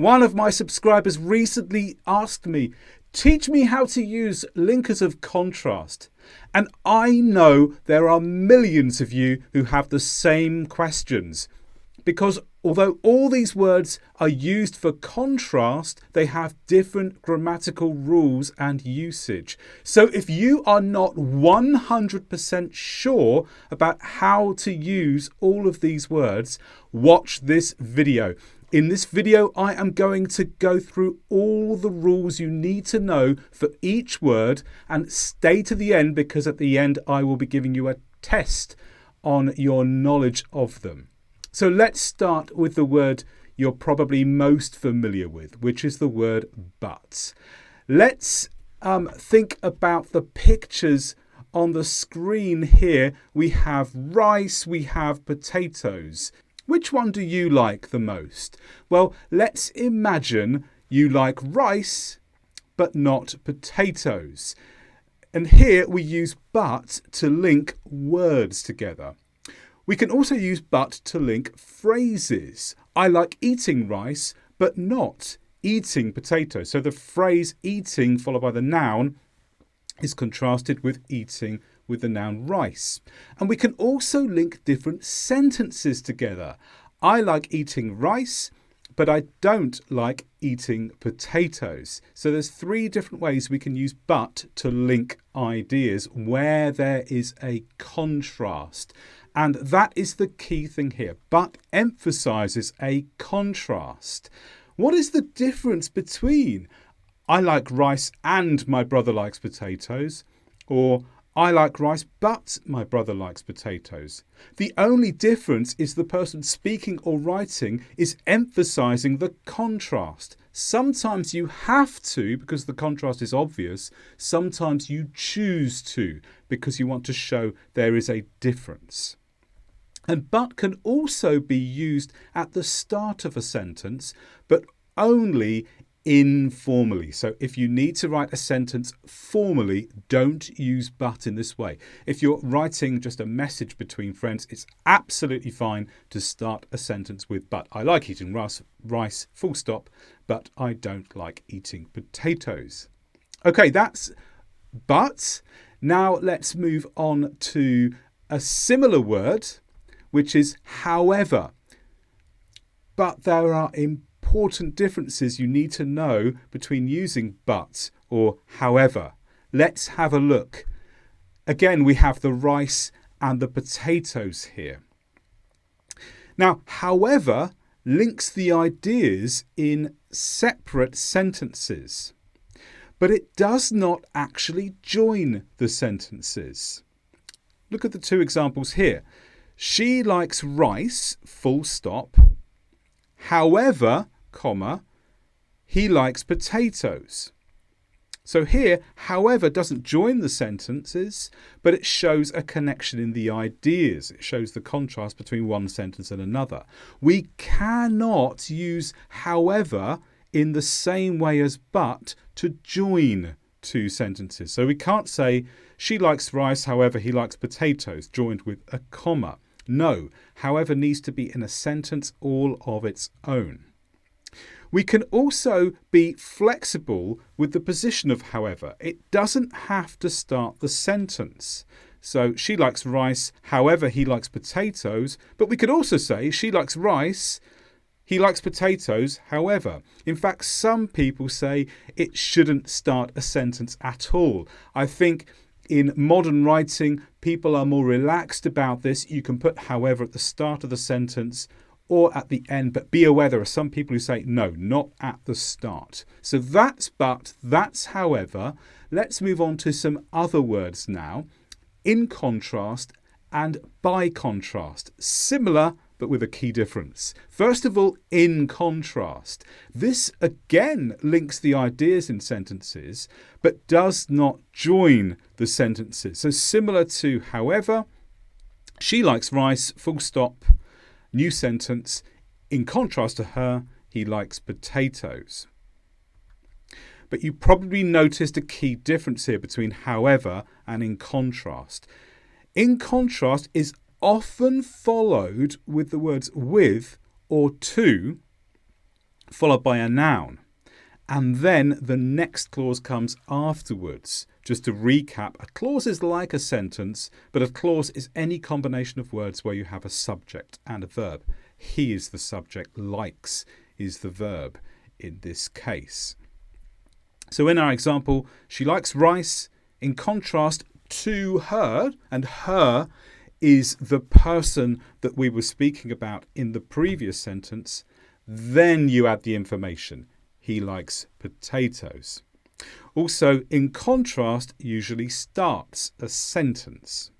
One of my subscribers recently asked me, teach me how to use linkers of contrast. And I know there are millions of you who have the same questions. Because although all these words are used for contrast, they have different grammatical rules and usage. So if you are not 100% sure about how to use all of these words, watch this video. In this video, I am going to go through all the rules you need to know for each word, and stay to the end because at the end I will be giving you a test on your knowledge of them. So let's start with the word you're probably most familiar with, which is the word but. Let's think about the pictures on the screen here. We have rice, we have potatoes. Which one do you like the most? Well, let's imagine you like rice, but not potatoes. And here we use but to link words together. We can also use but to link phrases. I like eating rice, but not eating potatoes. So the phrase eating followed by the noun is contrasted with eating with the noun rice. And we can also link different sentences together. I like eating rice, but I don't like eating potatoes. So there's 3 different ways we can use but to link ideas where there is a contrast. And that is the key thing here. But emphasizes a contrast. What is the difference between I like rice and my brother likes potatoes, or I like rice but my brother likes potatoes? The only difference is the person speaking or writing is emphasizing the contrast. Sometimes you have to because the contrast is obvious. Sometimes you choose to because you want to show there is a difference. And but can also be used at the start of a sentence, but only informally. So if you need to write a sentence formally, don't use but in this way. If you're writing just a message between friends, it's absolutely fine to start a sentence with but. I like eating rice, full stop, but I don't like eating potatoes. Okay, that's but. Now let's move on to a similar word, which is however. But there are important differences you need to know between using but or however. Let's have a look. Again, we have the rice and the potatoes here. Now, however links the ideas in separate sentences, but it does not actually join the sentences. Look at the 2 examples here. She likes rice, full stop. However, comma, he likes potatoes. So here, however, doesn't join the sentences, but it shows a connection in the ideas. It shows the contrast between one sentence and another. We cannot use however in the same way as but to join 2 sentences. So we can't say she likes rice, however, he likes potatoes, joined with a comma. No, however needs to be in a sentence all of its own. We can also be flexible with the position of however. It doesn't have to start the sentence. So she likes rice, however he likes potatoes, but we could also say she likes rice, he likes potatoes, however. In fact, some people say it shouldn't start a sentence at all. I think in modern writing, people are more relaxed about this. You can put however at the start of the sentence or at the end, but be aware there are some people who say no, not at the start. So that's but, that's however. Let's move on to some other words now. In contrast and by contrast. Similar, but with a key difference. First of all, in contrast. This again links the ideas in sentences, but does not join the sentences. So similar to however, she likes rice, full stop, new sentence. In contrast to her, he likes potatoes. But you probably noticed a key difference here between however and in contrast. In contrast is often followed with the words with or to followed by a noun. And then the next clause comes afterwards. Just to recap, a clause is like a sentence, but a clause is any combination of words where you have a subject and a verb. He is the subject, likes is the verb in this case. So in our example, she likes rice. In contrast to her, and her is the person that we were speaking about in the previous sentence, then you add the information. He likes potatoes. Also, in contrast usually starts a sentence.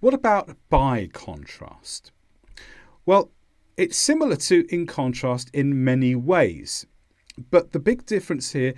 What about by contrast? Well, it's similar to in contrast in many ways, but the big difference here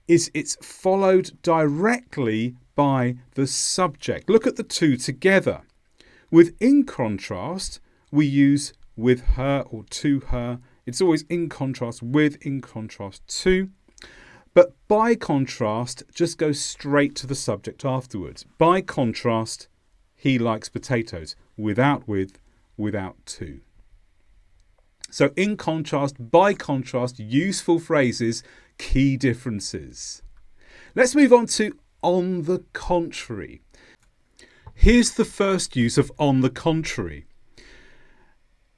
is it's followed directly by the subject. Look at the two together. With in contrast, we use with her or to her. It's always in contrast with, in contrast to. But by contrast just goes straight to the subject afterwards. By contrast, he likes potatoes. Without with, without to. So in contrast, by contrast, useful phrases, key differences. Let's move on to on the contrary. Here's the first use of on the contrary.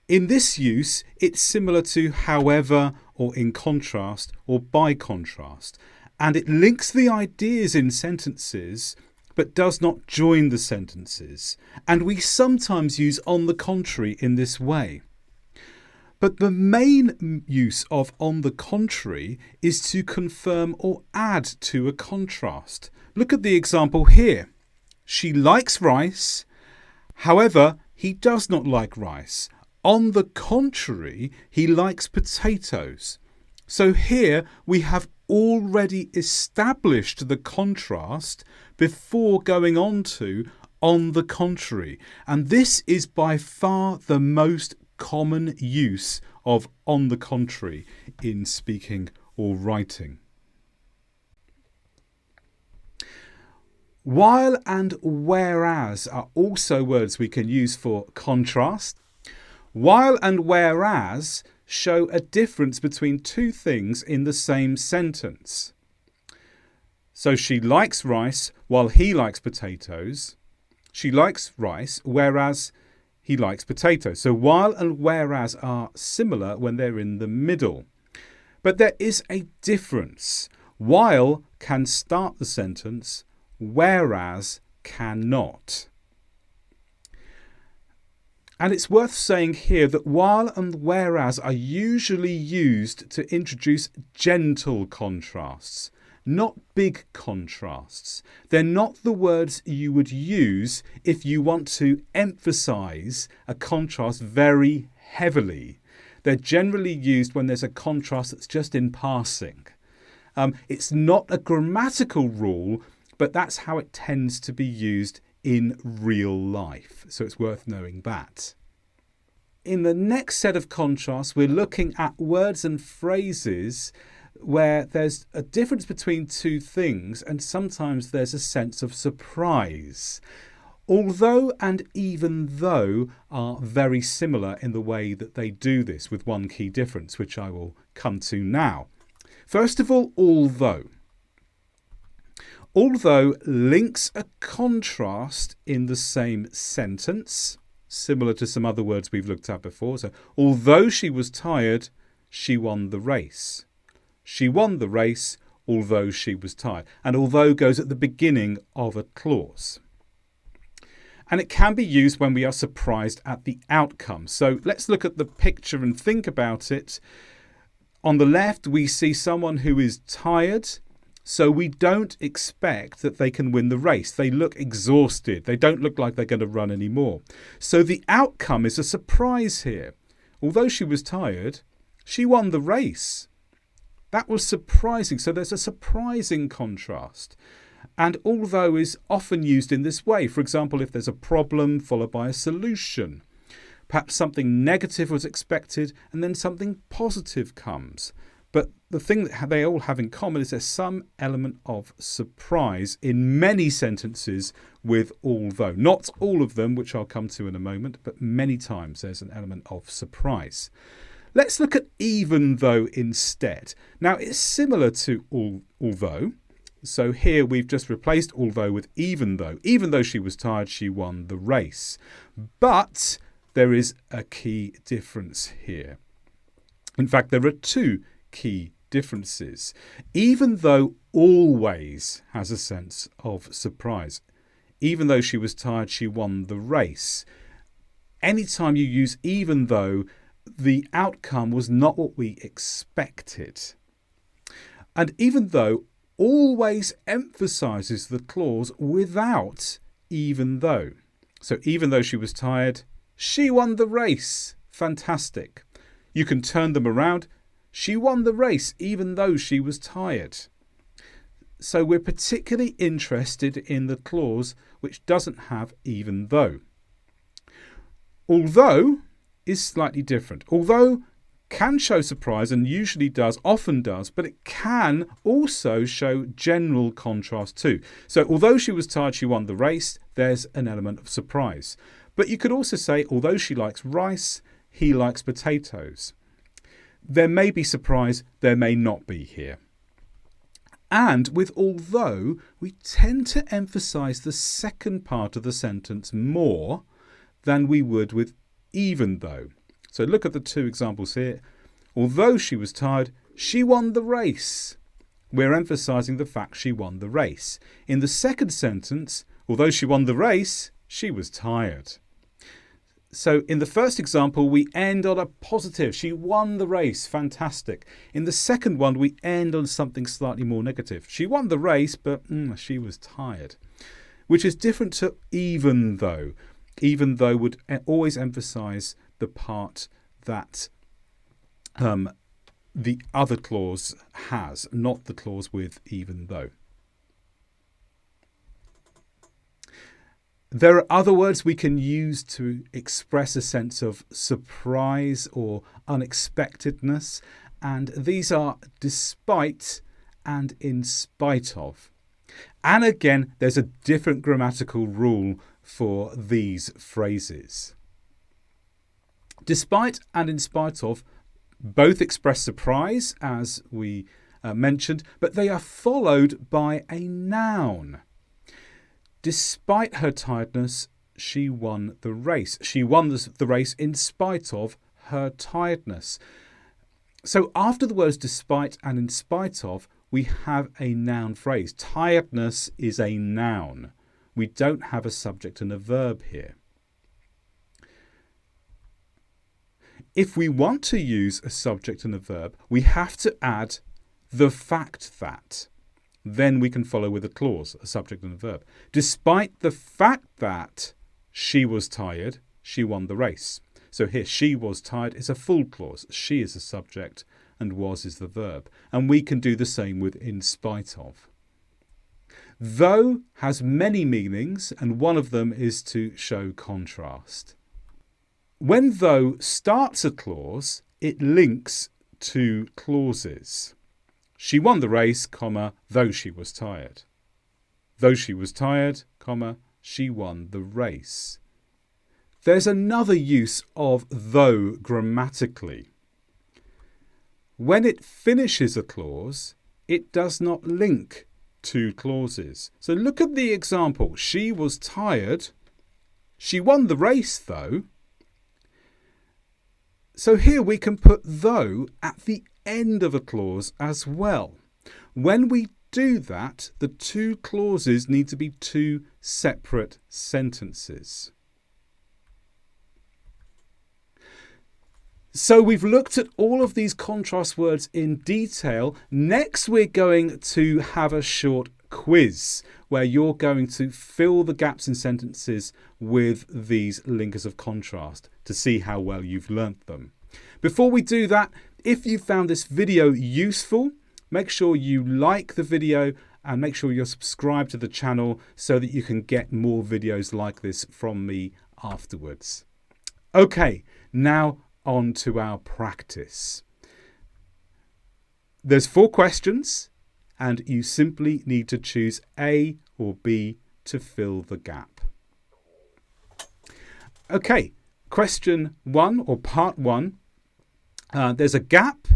In this use, it's similar to however or in contrast or by contrast, and it links the ideas in sentences but does not join the sentences, and we sometimes use on the contrary in this way. But the main use of on the contrary is to confirm or add to a contrast. Look at the example here. She likes rice, however, he does not like rice. On the contrary, he likes potatoes. So here we have already established the contrast before going on the contrary. And this is by far the most common use of on the contrary in speaking or writing. While and whereas are also words we can use for contrast. While and whereas show a difference between two things in the same sentence. So she likes rice while he likes potatoes. She likes rice whereas he likes potatoes. So while and whereas are similar when they're in the middle. But there is a difference. While can start the sentence, whereas cannot. And it's worth saying here that while and whereas are usually used to introduce gentle contrasts, not big contrasts. They're not the words you would use if you want to emphasize a contrast very heavily. They're generally used when there's a contrast that's just in passing. It's not a grammatical rule, but that's how it tends to be used in real life. So it's worth knowing that. In the next set of contrasts, we're looking at words and phrases where there's a difference between two things and sometimes there's a sense of surprise. Although and even though are very similar in the way that they do this, with one key difference, which I will come to now. First of all, although. Although links a contrast in the same sentence, similar to some other words we've looked at before. So, although she was tired, she won the race. She won the race, although she was tired. And although goes at the beginning of a clause. And it can be used when we are surprised at the outcome. So let's look at the picture and think about it. On the left, we see someone who is tired. So we don't expect that they can win the race. They look exhausted. They don't look like they're going to run anymore. So the outcome is a surprise here. Although she was tired, she won the race. That was surprising. So there's a surprising contrast. And although is often used in this way. For example, if there's a problem followed by a solution. Perhaps something negative was expected and then something positive comes. But the thing that they all have in common is there's some element of surprise in many sentences with although. Not all of them, which I'll come to in a moment, but many times there's an element of surprise. Let's look at even though instead. Now, it's similar to although. So here we've just replaced although with even though. Even though she was tired, she won the race. But there is a key difference here. In fact, there are two key differences. Even though always has a sense of surprise. Even though she was tired, she won the race. Anytime you use even though, the outcome was not what we expected. And even though always emphasizes the clause without even though. So even though she was tired, she won the race. Fantastic. You can turn them around. She won the race even though she was tired. So we're particularly interested in the clause which doesn't have even though. Although is slightly different. Although can show surprise and usually does, often does, but it can also show general contrast too. So although she was tired, she won the race, there's an element of surprise. But you could also say, although she likes rice, he likes potatoes. There may be surprise, there may not be here. And with although, we tend to emphasize the second part of the sentence more than we would with even though. So look at the two examples here. Although she was tired, she won the race. We're emphasizing the fact she won the race. In the second sentence, although she won the race, she was tired. So in the first example, we end on a positive. She won the race. Fantastic. In the second one, we end on something slightly more negative. She won the race, but she was tired. Which is different to even though. Even though would always emphasize the part that the other clause has, not the clause with even though. There are other words we can use to express a sense of surprise or unexpectedness, and these are despite and in spite of. And again, there's a different grammatical rule for these phrases. Despite and in spite of both express surprise, as we mentioned, but they are followed by a noun. Despite her tiredness, she won the race. She won the race in spite of her tiredness. So after the words despite and in spite of, we have a noun phrase. Tiredness is a noun. We don't have a subject and a verb here. If we want to use a subject and a verb, we have to add the fact that. Then we can follow with a clause, a subject and a verb. Despite the fact that she was tired, she won the race. So here, she was tired is a full clause. She is the subject and was is the verb. And we can do the same with in spite of. Though has many meanings, and one of them is to show contrast. When though starts a clause, it links two clauses. She won the race, comma, though she was tired. Though she was tired, comma, she won the race. There's another use of though grammatically. When it finishes a clause, it does not link two clauses. So look at the example. She was tired. She won the race, though. So here we can put though at the end of a clause as well. When we do that, the two clauses need to be two separate sentences. So we've looked at all of these contrast words in detail. Next, we're going to have a short quiz where you're going to fill the gaps in sentences with these linkers of contrast to see how well you've learnt them. Before we do that, if you found this video useful, make sure you like the video and make sure you're subscribed to the channel so that you can get more videos like this from me afterwards. Okay, now on to our practice. There's 4 questions and you simply need to choose A or B to fill the gap. Okay, question 1 or part 1. There's a gap.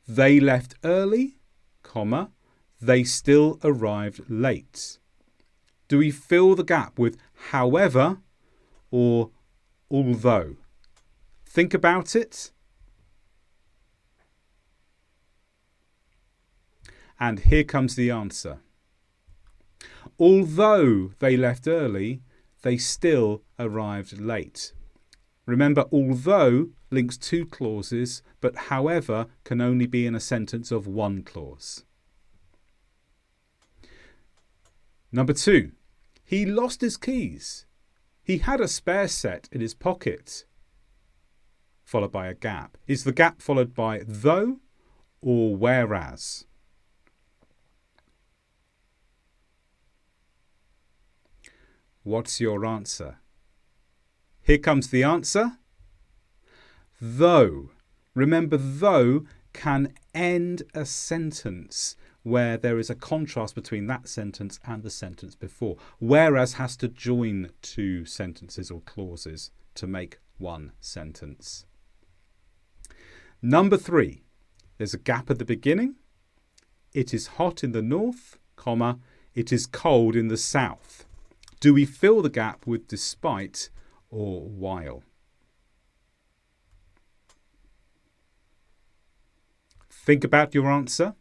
They left early, comma, they still arrived late. Do we fill the gap with however or although? Think about it. And here comes the answer. Although they left early, they still arrived late. Remember, although links two clauses, but however can only be in a sentence of one clause. Number 2, he lost his keys. He had a spare set in his pocket. Followed by a gap. Is the gap followed by though or whereas? What's your answer? Here comes the answer. Though. Remember, though can end a sentence where there is a contrast between that sentence and the sentence before. Whereas has to join two sentences or clauses to make one sentence. Number 3. There's a gap at the beginning. It is hot in the north, comma, it is cold in the south. Do we fill the gap with despite or while? Think about your answer.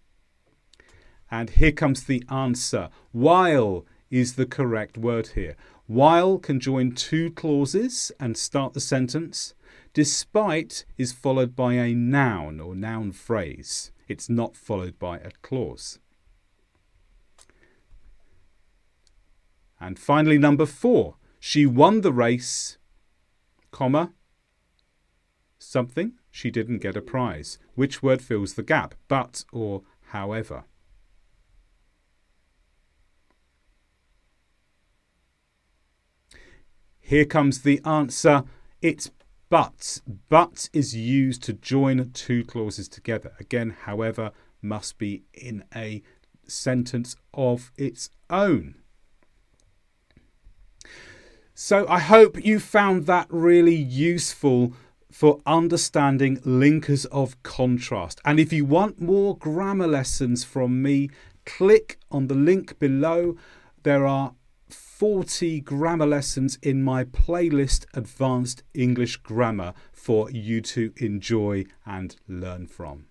And here comes the answer. While is the correct word here. While can join two clauses and start the sentence. Despite is followed by a noun or noun phrase. It's not followed by a clause. And finally, number 4. She won the race, comma, something. She didn't get a prize. Which word fills the gap? But or however? Here comes the answer. It's but. But is used to join two clauses together. Again, however, must be in a sentence of its own. So I hope you found that really useful for understanding linkers of contrast. And if you want more grammar lessons from me, click on the link below. There are 40 grammar lessons in my playlist Advanced English Grammar for you to enjoy and learn from.